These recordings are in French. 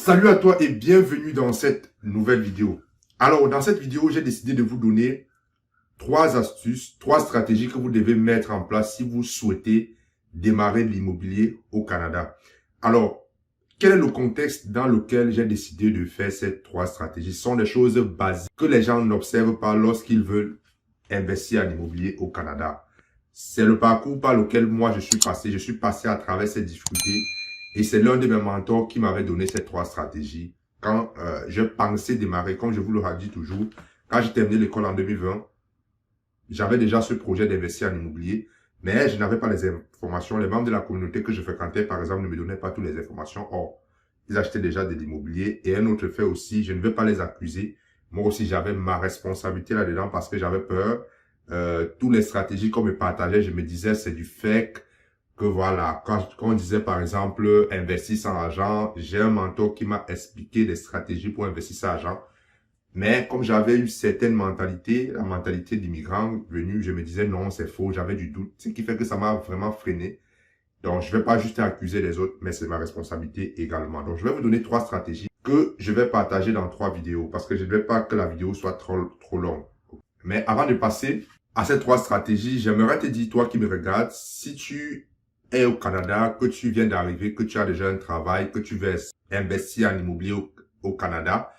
Salut à toi et bienvenue dans cette nouvelle vidéo. Alors, dans cette vidéo, j'ai décidé de vous donner 3 astuces, 3 stratégies que vous devez mettre en place si vous souhaitez démarrer l'immobilier au Canada. Alors, quel est le contexte dans lequel j'ai décidé de faire ces 3 stratégies? Ce sont des choses basiques que les gens n'observent pas lorsqu'ils veulent investir en immobilier au Canada. C'est le parcours par lequel moi je suis passé. Je suis passé à travers ces difficultés. Et c'est l'un de mes mentors qui m'avait donné ces 3 stratégies. Quand je pensais démarrer, comme je vous le redis toujours, quand j'ai terminé l'école en 2020, j'avais déjà ce projet d'investir en immobilier, mais je n'avais pas les informations. Les membres de la communauté que je fréquentais, par exemple, ne me donnaient pas toutes les informations. Or, ils achetaient déjà de l'immobilier. Et un autre fait aussi, je ne vais pas les accuser. Moi aussi, j'avais ma responsabilité là-dedans parce que j'avais peur. Toutes les stratégies qu'on me partageait, je me disais, c'est du fake. Que voilà, quand on disait par exemple investir sans argent, j'ai un mentor qui m'a expliqué des stratégies pour investir sans argent. Mais comme j'avais une certaine mentalité, la mentalité d'immigrant venu, je me disais non, c'est faux, j'avais du doute. Ce qui fait que ça m'a vraiment freiné. Donc je vais pas juste accuser les autres, mais c'est ma responsabilité également. Donc je vais vous donner 3 stratégies que je vais partager dans 3 vidéos parce que je ne veux pas que la vidéo soit trop longue. Mais avant de passer à ces 3 stratégies, j'aimerais te dire, toi qui me regardes, si tu es au Canada, que tu viens d'arriver, que tu as déjà un travail, que tu veux investir en immobilier au Canada,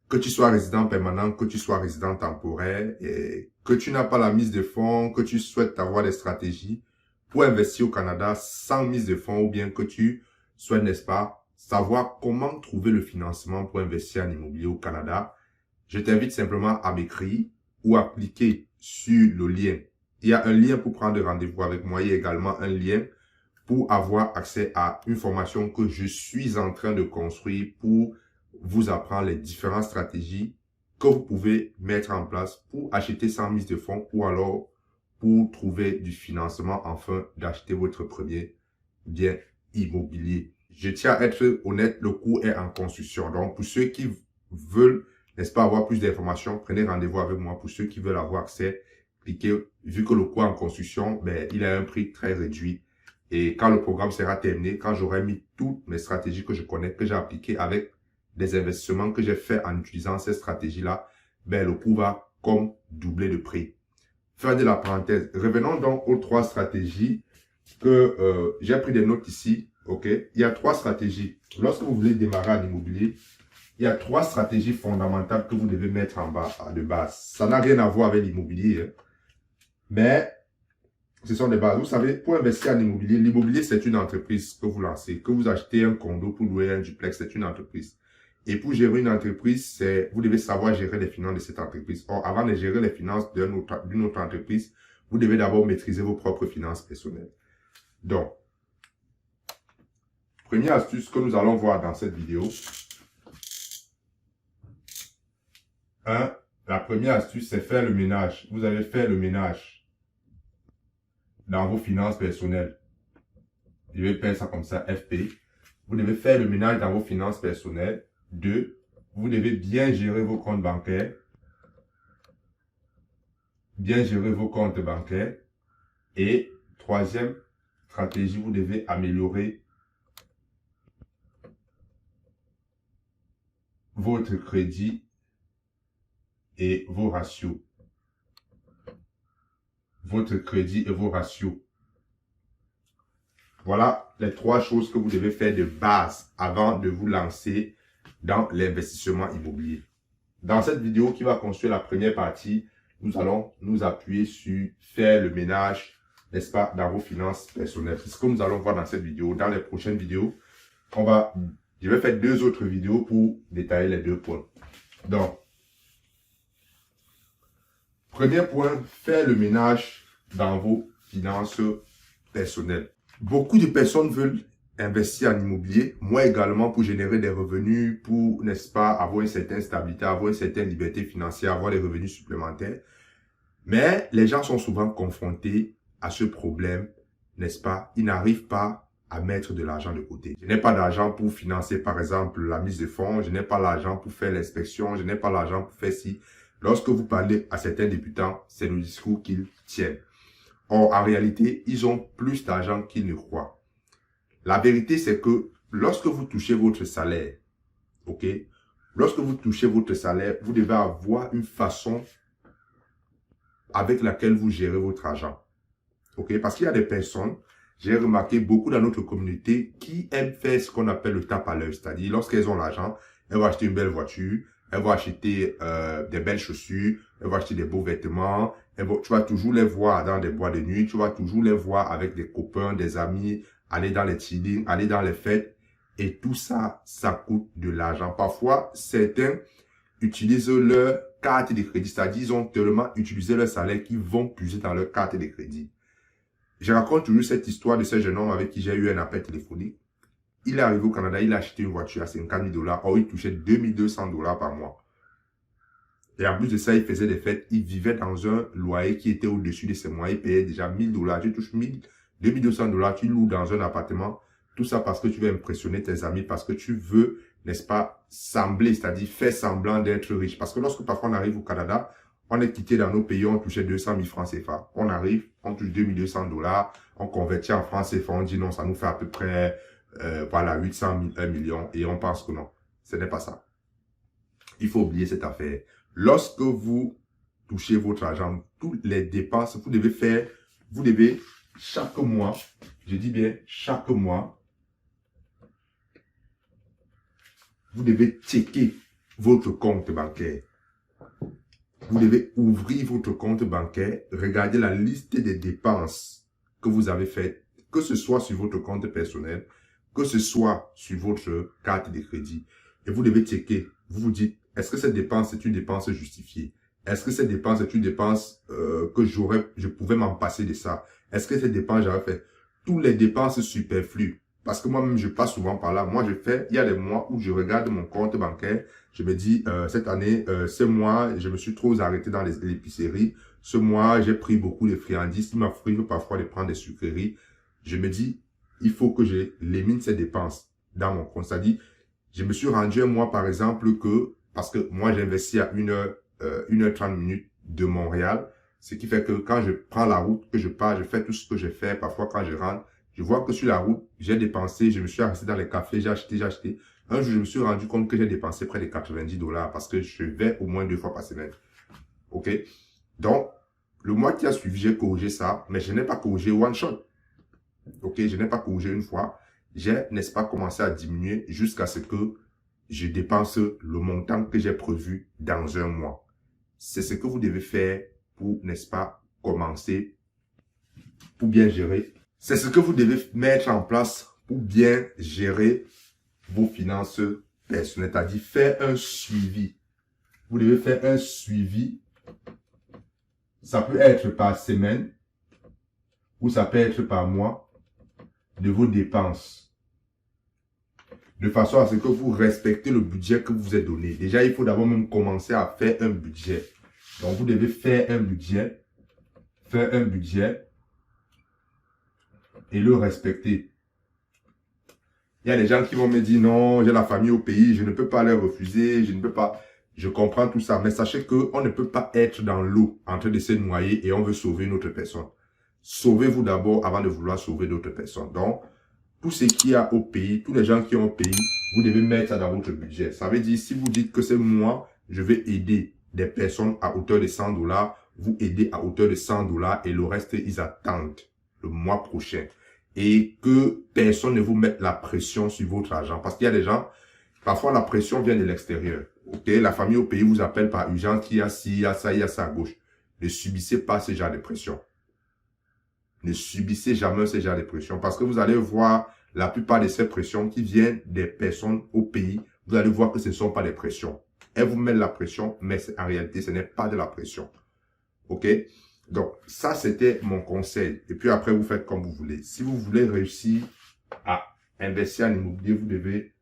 que tu sois résident permanent, que tu sois résident temporaire, et que tu n'as pas la mise de fonds, que tu souhaites avoir des stratégies pour investir au Canada sans mise de fonds, ou bien que tu souhaites, n'est-ce pas, savoir comment trouver le financement pour investir en immobilier au Canada, je t'invite simplement à m'écrire ou à cliquer sur le lien. Il y a un lien pour prendre rendez-vous avec moi. Il y a également un lien pour avoir accès à une formation que je suis en train de construire pour vous apprendre les différentes stratégies que vous pouvez mettre en place pour acheter sans mise de fonds ou alors pour trouver du financement afin d'acheter votre premier bien immobilier. Je tiens à être honnête, le cours est en construction. Donc, pour ceux qui veulent, n'est-ce pas, avoir plus d'informations, prenez rendez-vous avec moi. Pour ceux qui veulent avoir accès, cliquez. Vu que le cours est en construction, ben, il a un prix très réduit. Et quand le programme sera terminé, quand j'aurai mis toutes mes stratégies que je connais, que j'ai appliquées avec des investissements que j'ai fait en utilisant ces stratégies-là, ben, le coût va comme doubler de prix. Fin de la parenthèse. Revenons donc aux 3 stratégies que j'ai pris des notes ici. Ok, il y a 3 stratégies. Lorsque vous voulez démarrer en immobilier, il y a 3 stratégies fondamentales que vous devez mettre en bas de base. Ça n'a rien à voir avec l'immobilier, hein. Mais ce sont des bases. Vous savez, pour investir en immobilier, l'immobilier, c'est une entreprise que vous lancez. Que vous achetez un condo pour louer un duplex, c'est une entreprise. Et pour gérer une entreprise, vous devez savoir gérer les finances de cette entreprise. Or, avant de gérer les finances d'une autre entreprise, vous devez d'abord maîtriser vos propres finances personnelles. Donc, première astuce que nous allons voir dans cette vidéo. La première astuce, c'est faire le ménage. Vous allez faire le ménage dans vos finances personnelles. Je vais faire ça comme ça, FP. Vous devez faire le ménage dans vos finances personnelles. 2, vous devez bien gérer vos comptes bancaires. Bien gérer vos comptes bancaires. Et 3e stratégie, vous devez améliorer votre crédit et vos ratios. Votre crédit et vos ratios. Voilà les 3 choses que vous devez faire de base avant de vous lancer dans l'investissement immobilier. Dans cette vidéo qui va construire la première partie, nous allons nous appuyer sur faire le ménage, n'est-ce pas, dans vos finances personnelles. C'est ce que nous allons voir dans cette vidéo. Dans les prochaines vidéos, je vais faire 2 autres vidéos pour détailler les 2 points. Donc, premier point, faire le ménage dans vos finances personnelles. Beaucoup de personnes veulent investir en immobilier, moi également, pour générer des revenus, pour, n'est-ce pas, avoir une certaine stabilité, avoir une certaine liberté financière, avoir des revenus supplémentaires. Mais les gens sont souvent confrontés à ce problème, n'est-ce pas? Ils n'arrivent pas à mettre de l'argent de côté. Je n'ai pas d'argent pour financer, par exemple, la mise de fonds. Je n'ai pas l'argent pour faire l'inspection. Je n'ai pas l'argent pour faire ci. Lorsque vous parlez à certains débutants, c'est le discours qu'ils tiennent. Or, en réalité, ils ont plus d'argent qu'ils ne croient. La vérité, c'est que lorsque vous touchez votre salaire Ok? Lorsque vous touchez votre salaire, vous devez avoir une façon avec laquelle vous gérez votre argent. Ok? Parce qu'il y a des personnes, j'ai remarqué beaucoup dans notre communauté qui aiment faire ce qu'on appelle le tape à l'œil. C'est-à-dire, lorsqu'elles ont l'argent, elles vont acheter une belle voiture, elles vont acheter des belles chaussures, elles vont acheter des beaux vêtements. Tu vas toujours les voir dans des boîtes de nuit, tu vas toujours les voir avec des copains, des amis, aller dans les chillings, aller dans les fêtes. Et tout ça, ça coûte de l'argent. Parfois, certains utilisent leur carte de crédit. C'est-à-dire, ils ont tellement utilisé leur salaire qu'ils vont puiser dans leur carte de crédit. Je raconte toujours cette histoire de ce jeune homme avec qui j'ai eu un appel téléphonique. Il est arrivé au Canada, il a acheté une voiture à 50 000 $. Or, il touchait 2200 $ par mois. Et en plus de ça, il faisait des fêtes. Il vivait dans un loyer qui était au-dessus de ses moyens. Il payait déjà 1000 $. Tu touches 2200 $, tu loues dans un appartement. Tout ça parce que tu veux impressionner tes amis, parce que tu veux, n'est-ce pas, sembler, c'est-à-dire faire semblant d'être riche. Parce que lorsque parfois on arrive au Canada, on est quitté dans nos pays, on touchait 200 000 francs CFA. On arrive, on touche 2200 $, on convertit en francs CFA, on dit non, ça nous fait à peu près, voilà, 800 000, 1 million, et on pense que non, ce n'est pas ça. Il faut oublier cette affaire. Lorsque vous touchez votre argent, toutes les dépenses, vous devez chaque mois, je dis bien chaque mois, vous devez checker votre compte bancaire. Vous devez ouvrir votre compte bancaire, regarder la liste des dépenses que vous avez faites, que ce soit sur votre compte personnel, que ce soit sur votre carte de crédit. Et vous devez checker. Vous vous dites, est-ce que cette dépense est une dépense justifiée? Est-ce que cette dépense est une dépense que je pouvais m'en passer de ça? Est-ce que cette dépense, j'aurais fait toutes les dépenses superflues? Parce que moi-même, je passe souvent par là. Moi, il y a des mois où je regarde mon compte bancaire. Je me dis, cette année, ce mois, je me suis trop arrêté dans l'épicerie. Ce mois, j'ai pris beaucoup de friandises. Il m'arrive parfois de prendre des sucreries. Je me dis, il faut que j'élimine ces dépenses dans mon compte. C'est-à-dire, je me suis rendu un mois, par exemple, parce que moi, j'investis à 1h30 de Montréal. Ce qui fait que quand je prends la route, que je pars, je fais tout ce que je fais. Parfois, quand je rentre, je vois que sur la route, j'ai dépensé, je me suis arrêté dans les cafés, j'ai acheté. Un jour, je me suis rendu compte que j'ai dépensé près de 90 $ parce que je vais au moins 2 fois par semaine. Ok? Donc, le mois qui a suivi, j'ai corrigé ça, mais je n'ai pas corrigé one shot. Ok? Je n'ai pas corrigé une fois. J'ai, n'est-ce pas, commencé à diminuer jusqu'à ce que je dépense le montant que j'ai prévu dans un mois. C'est ce que vous devez faire pour, n'est-ce pas, commencer, pour bien gérer. C'est ce que vous devez mettre en place pour bien gérer vos finances personnelles, c'est-à-dire faire un suivi. Vous devez faire un suivi. Ça peut être par semaine ou ça peut être par mois de vos dépenses. De façon à ce que vous respectez le budget que vous vous êtes donné. Déjà, il faut d'abord même commencer à faire un budget. Donc, vous devez faire un budget. Faire un budget. Et le respecter. Il y a des gens qui vont me dire non, j'ai la famille au pays, je ne peux pas les refuser, je ne peux pas. Je comprends tout ça, mais sachez qu'on ne peut pas être dans l'eau en train de se noyer et on veut sauver une autre personne. Sauvez-vous d'abord avant de vouloir sauver d'autres personnes. Donc, tout ce qu'il y a au pays, tous les gens qui ont au pays, vous devez mettre ça dans votre budget. Ça veut dire, si vous dites que c'est moi, je vais aider des personnes à hauteur de 100 $, vous aidez à hauteur de 100 $ et le reste, ils attendent le mois prochain. Et que personne ne vous mette la pression sur votre argent. Parce qu'il y a des gens, parfois la pression vient de l'extérieur. Ok, la famille au pays vous appelle par urgence qu'il y a ci, il y a ça, il y a ça à gauche. Ne subissez pas ce genre de pression. Ne subissez jamais ce genre de pression. Parce que vous allez voir la plupart de ces pressions qui viennent des personnes au pays. Vous allez voir que ce ne sont pas des pressions. Elles vous mettent la pression, mais en réalité, ce n'est pas de la pression. Ok? Donc, ça, c'était mon conseil. Et puis après, vous faites comme vous voulez. Si vous voulez réussir à investir en immobilier, vous devez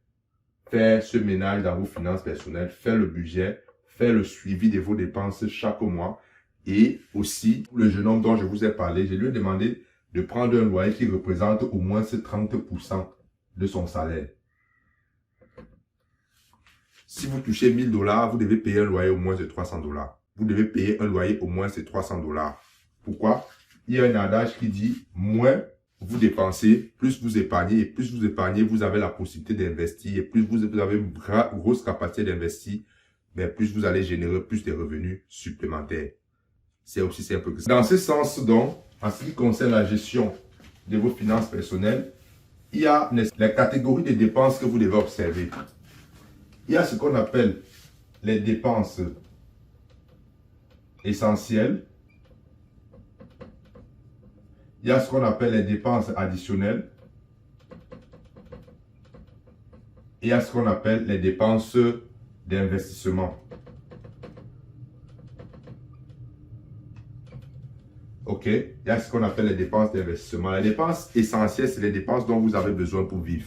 faire ce ménage dans vos finances personnelles, faire le budget, faire le suivi de vos dépenses chaque mois. Et aussi, le jeune homme dont je vous ai parlé, je lui ai demandé de prendre un loyer qui représente au moins 30% de son salaire. Si vous touchez 1000 $, vous devez payer un loyer au moins de 300 $. Vous devez payer un loyer au moins de 300 $. Pourquoi? Il y a un adage qui dit moins vous dépensez, plus vous épargnez. Et plus vous épargnez, vous avez la possibilité d'investir. Et plus vous avez une grosse capacité d'investir, mais plus vous allez générer plus de revenus supplémentaires. C'est aussi simple que ça. Dans ce sens, donc, en ce qui concerne la gestion de vos finances personnelles, il y a les catégories de dépenses que vous devez observer. Il y a ce qu'on appelle les dépenses essentielles. Il y a ce qu'on appelle les dépenses additionnelles. Il y a ce qu'on appelle les dépenses d'investissement. Ok, il y a ce qu'on appelle les dépenses d'investissement. Les dépenses essentielles, c'est les dépenses dont vous avez besoin pour vivre.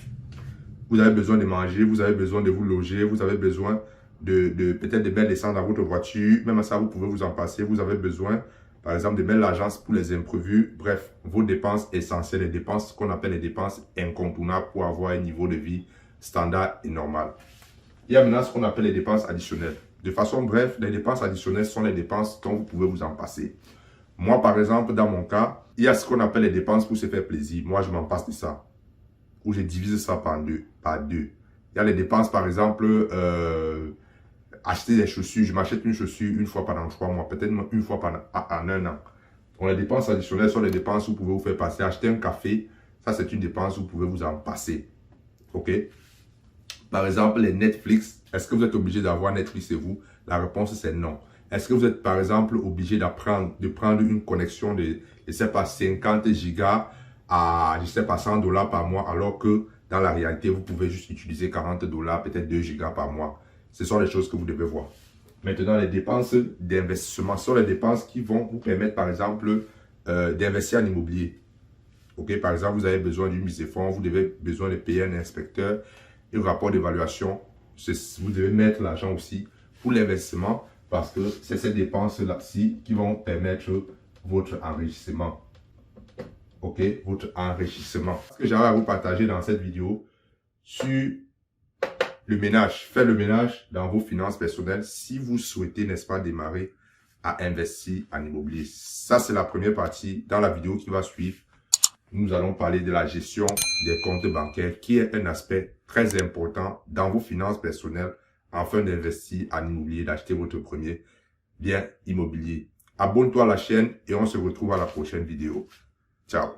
Vous avez besoin de manger, vous avez besoin de vous loger, vous avez besoin peut-être de mettre l'essence dans votre voiture. Même à ça, vous pouvez vous en passer. Vous avez besoin, par exemple, de mettre l'agence pour les imprévus. Bref, vos dépenses essentielles, les dépenses qu'on appelle les dépenses incontournables pour avoir un niveau de vie standard et normal. Il y a maintenant ce qu'on appelle les dépenses additionnelles. De façon bref, les dépenses additionnelles sont les dépenses dont vous pouvez vous en passer. Moi, par exemple, dans mon cas, il y a ce qu'on appelle les dépenses pour se faire plaisir. Moi, je m'en passe de ça. Ou je divise ça par deux. Il y a les dépenses, par exemple, acheter des chaussures. Je m'achète une chaussure une fois pendant 3 mois, peut-être une fois en 1 an. Donc, les dépenses additionnelles sont les dépenses où vous pouvez vous faire passer. Acheter un café, ça, c'est une dépense où vous pouvez vous en passer. OK? Par exemple, les Netflix. Est-ce que vous êtes obligé d'avoir Netflix chez vous? La réponse, c'est non. Est-ce que vous êtes, par exemple, obligé de prendre une connexion de, je sais pas, 50 gigas à, je sais pas, $100 par mois, alors que dans la réalité, vous pouvez juste utiliser $40, peut-être 2 gigas par mois. Ce sont les choses que vous devez voir. Maintenant, les dépenses d'investissement sont les dépenses qui vont vous permettre, par exemple, d'investir en immobilier. Ok, par exemple, vous avez besoin d'une mise de fonds, vous avez besoin de payer un inspecteur, un rapport d'évaluation. Vous devez mettre l'argent aussi pour l'investissement, parce que c'est ces dépenses-là-ci qui vont permettre votre enrichissement. Ok, votre enrichissement. Ce que j'avais à vous partager dans cette vidéo sur le ménage. Faites le ménage dans vos finances personnelles si vous souhaitez, n'est-ce pas, démarrer à investir en immobilier. Ça, c'est la première partie. Dans la vidéo qui va suivre, nous allons parler de la gestion des comptes bancaires, qui est un aspect très important dans vos finances personnelles afin d'investir en immobilier, d'acheter votre premier bien immobilier. Abonne-toi à la chaîne et on se retrouve à la prochaine vidéo. Ciao.